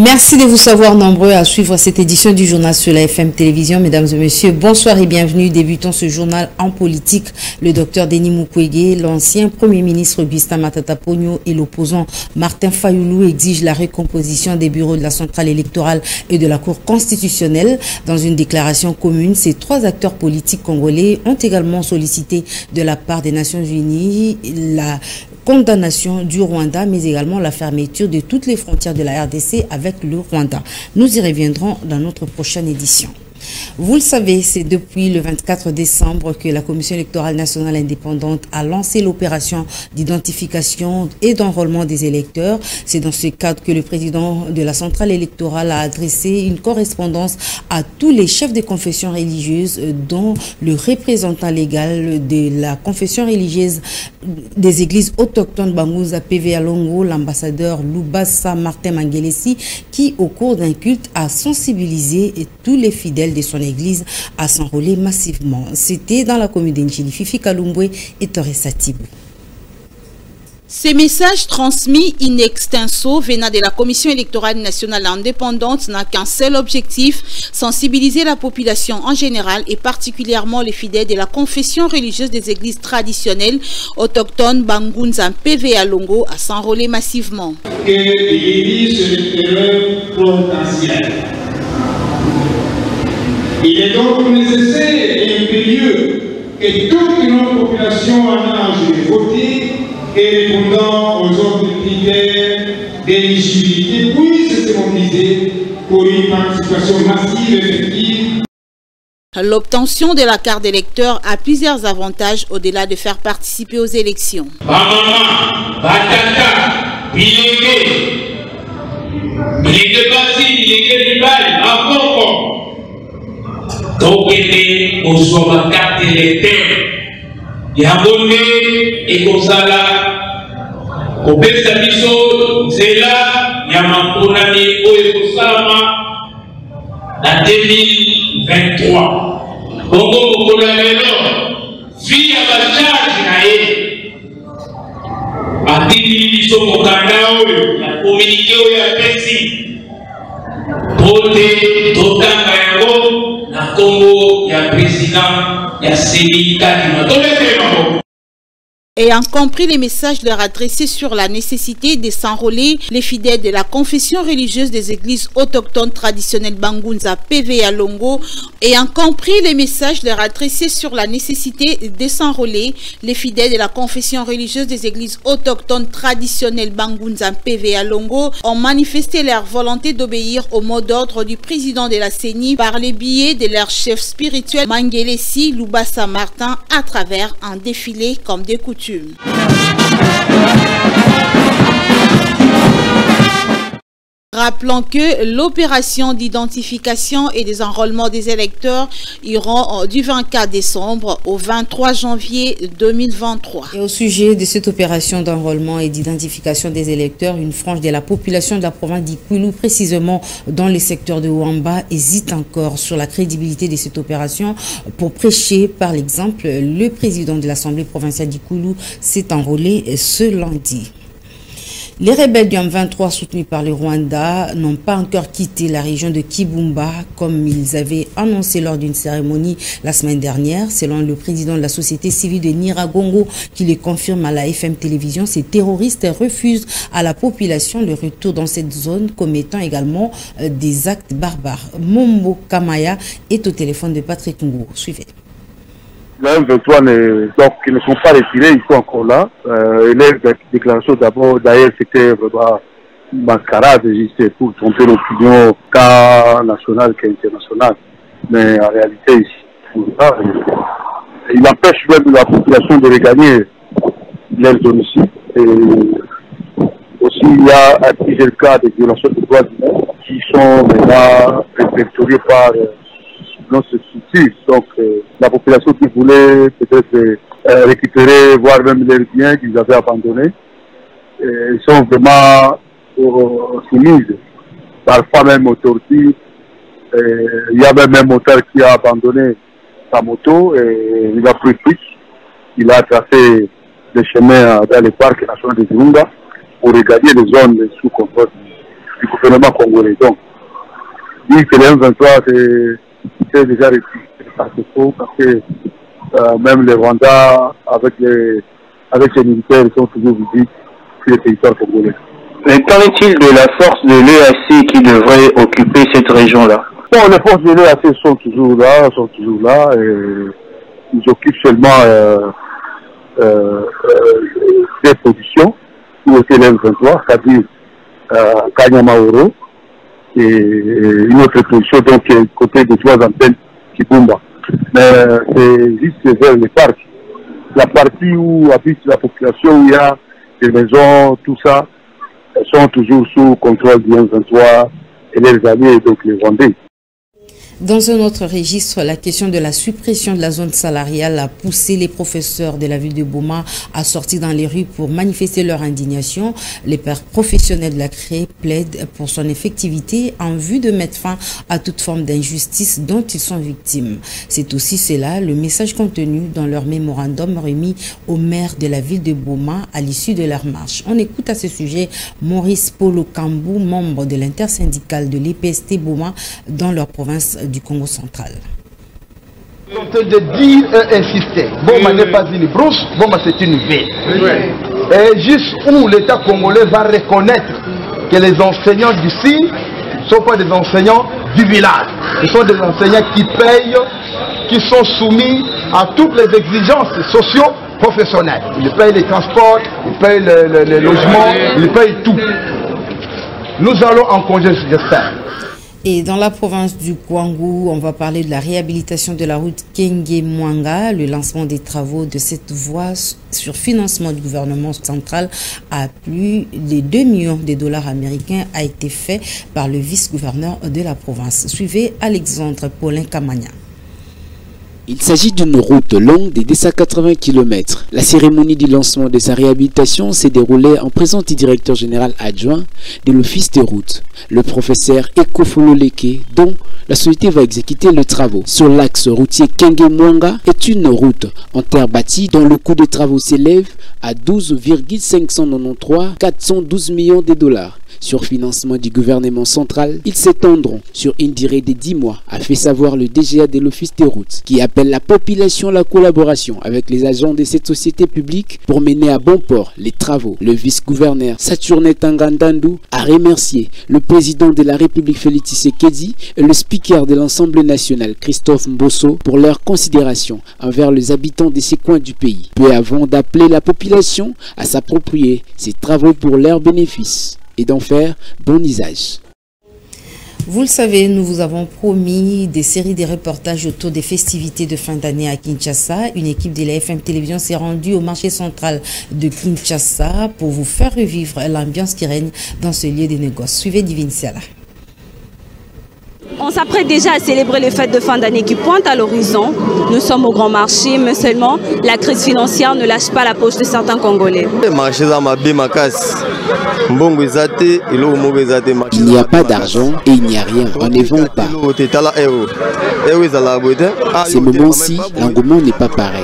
Merci de vous savoir nombreux à suivre cette édition du journal sur la FM Télévision. Mesdames et messieurs, bonsoir et bienvenue. Débutons ce journal en politique. Le docteur Denis Mukwege, l'ancien Premier ministre Augustin Matata Ponyo et l'opposant Martin Fayulu exigent la recomposition des bureaux de la centrale électorale et de la Cour constitutionnelle. Dans une déclaration commune, ces trois acteurs politiques congolais ont également sollicité de la part des Nations Unies la condamnation du Rwanda, mais également la fermeture de toutes les frontières de la RDC avec le Rwanda. Nous y reviendrons dans notre prochaine édition. Vous le savez, c'est depuis le 24 décembre que la Commission électorale nationale indépendante a lancé l'opération d'identification et d'enrôlement des électeurs. C'est dans ce cadre que le président de la centrale électorale a adressé une correspondance à tous les chefs de confession religieuse, dont le représentant légal de la confession religieuse des églises autochtones Bangouza PV Longo, l'ambassadeur Lubasa Martin Mangelesi, qui au cours d'un culte a sensibilisé tous les fidèles de son église à s'enrôler massivement. C'était dans la commune d'Njili. Fifi Kalumbwe et Torres Satibou. Ces messages transmis in extenso venant de la Commission électorale nationale indépendante n'a qu'un seul objectif, sensibiliser la population en général et particulièrement les fidèles de la confession religieuse des églises traditionnelles autochtones Bangunza PV à Longo à s'enrôler massivement. Que l'église est l'erreur potentielle. Il est donc nécessaire et impérieux que toute notre population en âge de voter et répondant aux autres critères d'éligibilité puisse se mobiliser pour une participation massive et effective. L'obtention de la carte d'électeur a plusieurs avantages au-delà de faire participer aux élections. Donc, on a carte d'électeur. Il y a un bonnet et comme ça là, au Bessabiso, c'est là, il y a un bonnet au Salama en 2023. Bongo, on a via la charge, à 10 000 au Canada, la communiqué au Pessi. Voter, Totanga Yango, la Congo, il y a président, il y a Sénégal, Ayant compris les messages leur adressés sur la nécessité de s'enrôler, les fidèles de la confession religieuse des églises autochtones traditionnelles Bangunza PV à Longo, ayant compris les messages leur adressés sur la nécessité de s'enrôler, les fidèles de la confession religieuse des églises autochtones traditionnelles Bangunza PV à Longo ont manifesté leur volonté d'obéir au mot d'ordre du président de la CENI par les billets de leur chef spirituel Mangelesi Lubasa Martin à travers un défilé comme des coutumes. Rappelons que l'opération d'identification et des enrôlements des électeurs iront du 24 décembre au 23 janvier 2023. Et au sujet de cette opération d'enrôlement et d'identification des électeurs, une frange de la population de la province d'Ikulu, précisément dans les secteurs de Ouamba, hésite encore sur la crédibilité de cette opération. Pour prêcher, par exemple, le président de l'Assemblée provinciale d'Ikulu s'est enrôlé ce lundi. Les rebelles du M23 soutenus par le Rwanda n'ont pas encore quitté la région de Kibumba comme ils avaient annoncé lors d'une cérémonie la semaine dernière. Selon le président de la société civile de Niragongo qui le confirme à la FM Télévision, ces terroristes refusent à la population le retour dans cette zone, commettant également des actes barbares. Mombo Kamaya est au téléphone de Patrick Ngou. Suivez. Les M23 qui ne sont pas retirés, ils sont encore là. Et les déclarations d'abord, d'ailleurs, c'était vraiment une mascarade juste pour tromper l'opinion qu'à nationale qu'internationale. Mais en réalité, ici, il empêche même la population de regagner leur domicile. Et aussi, il y a plusieurs cas de violations de droits humains qui sont maintenant répertoriés par notre structure. Donc, la population qui voulait peut-être récupérer, voire même leurs biens qu'ils avaient abandonnés, ils sont vraiment soumises, parfois même aux tortures. Il y a même un moteur qui a abandonné sa moto et il a pris plus. Il a tracé des chemins dans les parcs nationaux de Virunga pour regarder les zones sous contrôle du gouvernement congolais. Donc, dire que les M23 c'est déjà réussi. C'est faux parce que même les Rwandais avec les militaires ils sont toujours visibles sur le territoire congolais. Mais qu'en est-il de la force de l'EAC qui devrait occuper cette région-là? Bon, les forces de l'EAC sont toujours là, et ils occupent seulement des positions où était les M23, c'est-à-dire Kanyamaoro, et une autre position donc côté des trois antennes Kibumba. Mais c'est juste vers les parcs. La partie où habite la population, où il y a des maisons, tout ça, elles sont toujours sous contrôle du M23 et les alliés, donc les Rwandais. Dans un autre registre, la question de la suppression de la zone salariale a poussé les professeurs de la ville de Boma à sortir dans les rues pour manifester leur indignation. Les pères professionnels de la CRE plaident pour son effectivité en vue de mettre fin à toute forme d'injustice dont ils sont victimes. C'est aussi cela le message contenu dans leur mémorandum remis au maire de la ville de Boma à l'issue de leur marche. On écoute à ce sujet Maurice Polo Kambou, membre de l'intersyndicale de l'EPST Boma dans leur province du Congo central. En train de dire et insister, Boma n'est pas une brousse, Boma c'est une ville. Et juste où l'État congolais va reconnaître que les enseignants d'ici ne sont pas des enseignants du village. Ce sont des enseignants qui payent, qui sont soumis à toutes les exigences socio-professionnelles. Ils payent les transports, ils payent les logements, ils payent tout. Nous allons en congé, j'espère. Et dans la province du Kwangu, on va parler de la réhabilitation de la route Kenge-Mwanga. Le lancement des travaux de cette voie sur financement du gouvernement central à plus de 2 millions de dollars américains a été fait par le vice-gouverneur de la province. Suivez Alexandre Paulin Kamania. Il s'agit d'une route longue de 280 km. La cérémonie du lancement de sa réhabilitation s'est déroulée en présence du directeur général adjoint de l'office des routes, le professeur Eko Fololeke, dont la société va exécuter le travaux. Sur l'axe routier Kenge-Mwanga est une route en terre bâtie dont le coût des travaux s'élève à 12,593 412 millions de dollars. Sur financement du gouvernement central, ils s'étendront sur une durée de 10 mois, a fait savoir le DGA de l'Office des routes, qui appelle la population à la collaboration avec les agents de cette société publique pour mener à bon port les travaux. Le vice-gouverneur Saturne Tangandandu a remercié le président de la République Félix Tshisekedi et le speaker de l'Assemblée nationale Christophe Mbosso pour leur considération envers les habitants de ces coins du pays, peu avant d'appeler la population à s'approprier ces travaux pour leur bénéfice et d'en faire bon usage. Vous le savez, nous vous avons promis des séries de reportages autour des festivités de fin d'année à Kinshasa. Une équipe de la FM Télévision s'est rendue au marché central de Kinshasa pour vous faire revivre l'ambiance qui règne dans ce lieu de négoce. Suivez Divine Siala. On s'apprête déjà à célébrer les fêtes de fin d'année qui pointent à l'horizon. Nous sommes au grand marché, mais seulement la crise financière ne lâche pas la poche de certains Congolais. Il n'y a pas d'argent et il n'y a rien, on ne vend pas. Ces moments-ci, l'engouement n'est pas pareil.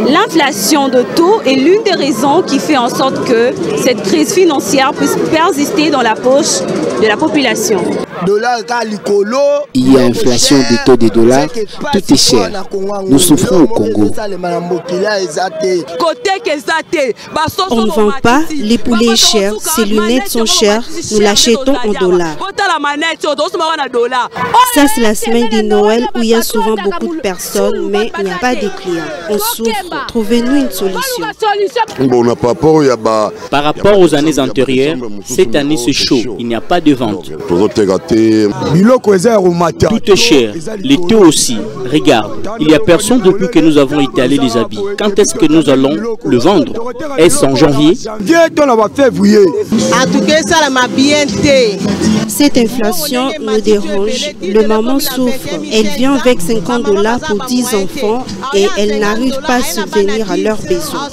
L'inflation de taux est l'une des raisons qui fait en sorte que cette crise financière puisse persister dans la poche de la population. Il y a inflation des taux des dollars, tout est cher. Nous souffrons au Congo. On ne vend pas, les poulets chers, ces lunettes sont chères, nous l'achetons en dollars. Ça c'est la semaine de Noël où il y a souvent beaucoup de personnes, mais il n'y a pas de clients. On souffre, trouvez-nous une solution. Par rapport aux années antérieures, cette année c'est chaud, il n'y a pas de vente. Tout est cher, les taux aussi. Regarde, il n'y a personne depuis que nous avons étalé les habits. Quand est-ce que nous allons le vendre? Est-ce en janvier? Cette inflation nous dérange. Le maman souffre. Elle vient avec 50 $ pour 10 enfants et elle n'arrive pas à subvenir à leurs besoins.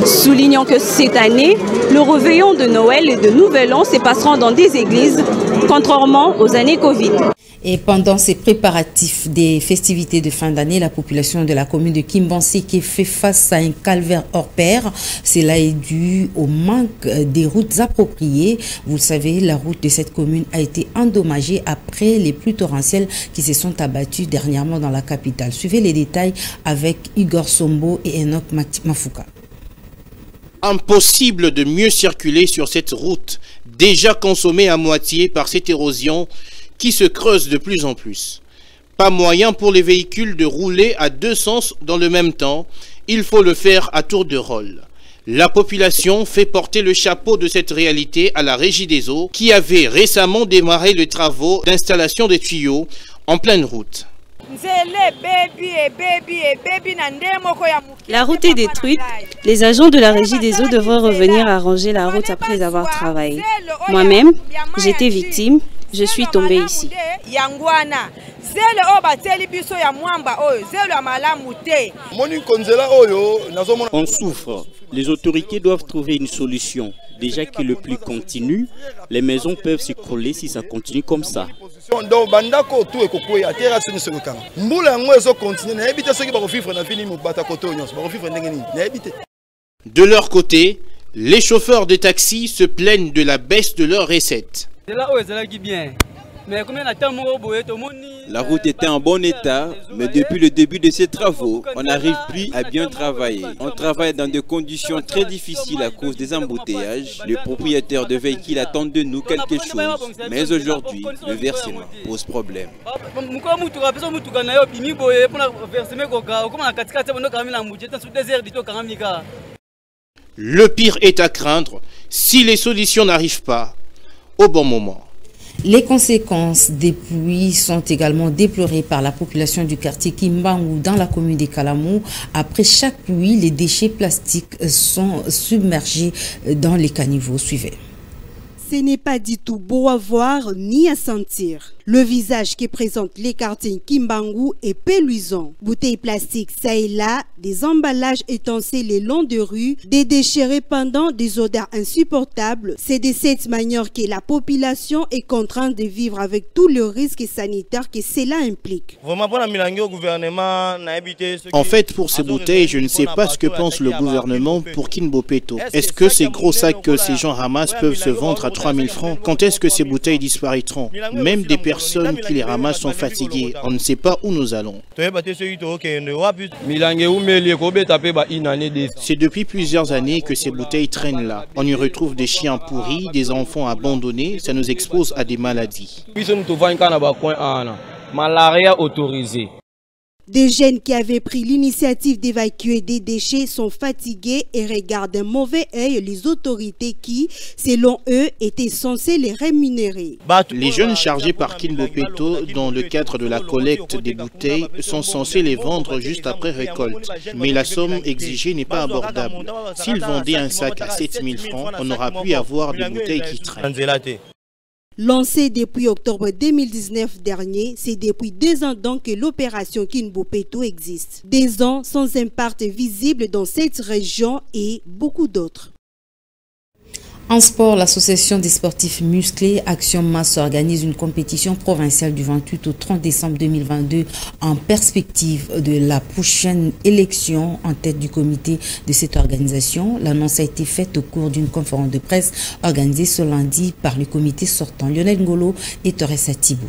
Soulignons que cette année, le réveillon de Noël et de Nouvel An se passeront dans des églises, contrairement aux années Covid. Et pendant ces préparatifs des festivités de fin d'année, la population de la commune de Kimbanseke fait face à un calvaire hors pair. Cela est dû au manque des routes appropriées. Vous le savez, la route de cette commune a été endommagée après les pluies torrentielles qui se sont abattues dernièrement dans la capitale. Suivez les détails avec Igor Sombo et Enoch Mafouka. Impossible de mieux circuler sur cette route, déjà consommée à moitié par cette érosion qui se creuse de plus en plus. Pas moyen pour les véhicules de rouler à deux sens dans le même temps, il faut le faire à tour de rôle. La population fait porter le chapeau de cette réalité à la Régie des eaux qui avait récemment démarré les travaux d'installation des tuyaux en pleine route. La route est détruite. Les agents de la Régie des eaux devraient revenir arranger la route après avoir travaillé. Moi-même, j'étais victime. Je suis tombé ici. On souffre. Les autorités doivent trouver une solution. Déjà que le pluie continue, les maisons peuvent s'écrouler si ça continue comme ça. De leur côté, les chauffeurs de taxi se plaignent de la baisse de leurs recettes. La route était en bon état, mais depuis le début de ces travaux, on n'arrive plus à bien travailler. On travaille dans des conditions très difficiles à cause des embouteillages. Le propriétaire de véhicules attend de nous quelque chose, mais aujourd'hui, le versement pose problème. Le pire est à craindre si les solutions n'arrivent pas au bon moment. Les conséquences des pluies sont également déplorées par la population du quartier Kimbangu dans la commune de Kalamou. Après chaque pluie, les déchets plastiques sont submergés dans les caniveaux. Suivez. Ce n'est pas du tout beau à voir ni à sentir. Le visage qui présente les quartiers Kimbangu est péluisant. Bouteilles plastiques ça et là, des emballages étancés le long de rues, des déchets répandant des odeurs insupportables. C'est de cette manière que la population est contrainte de vivre avec tout le risque sanitaire que cela implique. En fait, pour ces bouteilles, je ne sais pas ce que pense le gouvernement pour Kinbopeto. Est-ce que ces gros sacs que ces gens ramassent peuvent se vendre à 3000 francs? Quand est-ce que ces bouteilles disparaîtront? Même des personnes qui les ramassent sont fatiguées. On ne sait pas où nous allons. C'est depuis plusieurs années que ces bouteilles traînent là. On y retrouve des chiens pourris, des enfants abandonnés. Ça nous expose à des maladies. Malaria autorisée. Des jeunes qui avaient pris l'initiative d'évacuer des déchets sont fatigués et regardent d'un mauvais œil les autorités qui, selon eux, étaient censées les rémunérer. Les jeunes chargés par Kinbopeto dans le cadre de la collecte des bouteilles sont censés les vendre juste après récolte. Mais la somme exigée n'est pas abordable. S'ils vendaient un sac à 7000 francs, on n'aura plus à voir des bouteilles qui traînent. Lancé depuis octobre 2019 dernier, c'est depuis 2 ans donc que l'opération Kinbopeto existe. 2 ans sans impact visible dans cette région et beaucoup d'autres. En sport, l'association des sportifs musclés Action Masse organise une compétition provinciale du 28 au 30 décembre 2022 en perspective de la prochaine élection en tête du comité de cette organisation. L'annonce a été faite au cours d'une conférence de presse organisée ce lundi par le comité sortant Lionel Ngolo et Torres Atibou.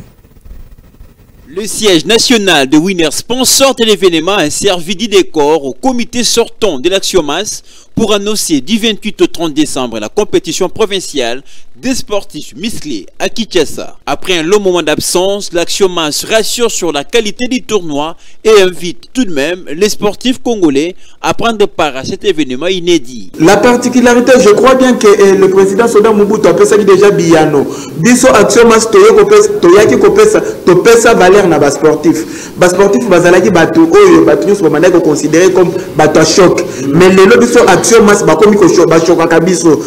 Le siège national de Winners, sponsor de l'événement, a servi de décor au comité sortant de l'Action Masse pour annoncer du 28 au 30 décembre la compétition provinciale des sportifs musclés à Kinshasa. Après un long moment d'absence, l'Action Masse rassure sur la qualité du tournoi et invite tout de même les sportifs congolais à prendre part à cet événement inédit. La particularité, je crois bien que le président Soda Mobutu a pensé déjà Biano. Biso Action Masse toyaki kopesa valeur na ba sportif. Ba sportif bazalaki batu oyo batu nyonso bamanda ko considérer comme batu à choc. Mais lelo biso Action Masse bakomi ko choka biso.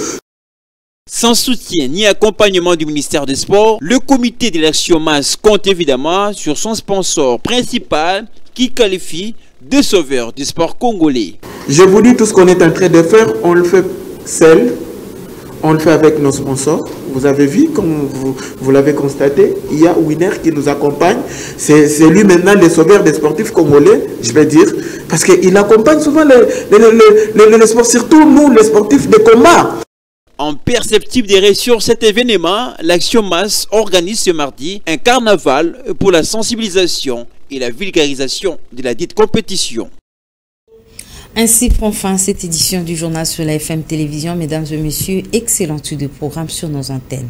Sans soutien ni accompagnement du ministère des Sports, le comité de l'Action Masse compte évidemment sur son sponsor principal qui qualifie de sauveur du sport congolais. Je vous dis tout ce qu'on est en train de faire, on le fait seul. On le fait avec nos sponsors. Vous avez vu, comme vous l'avez constaté, il y a Winner qui nous accompagne. C'est lui maintenant le sauveur des sportifs congolais, je vais dire, parce qu'il accompagne souvent les sports, surtout nous, les sportifs de combat. En perceptible des sur cet événement, l'Action Masse organise ce mardi un carnaval pour la sensibilisation et la vulgarisation de la dite compétition. Ainsi prend fin cette édition du journal sur la FM Télévision. Mesdames et messieurs, excellente suite de programme sur nos antennes.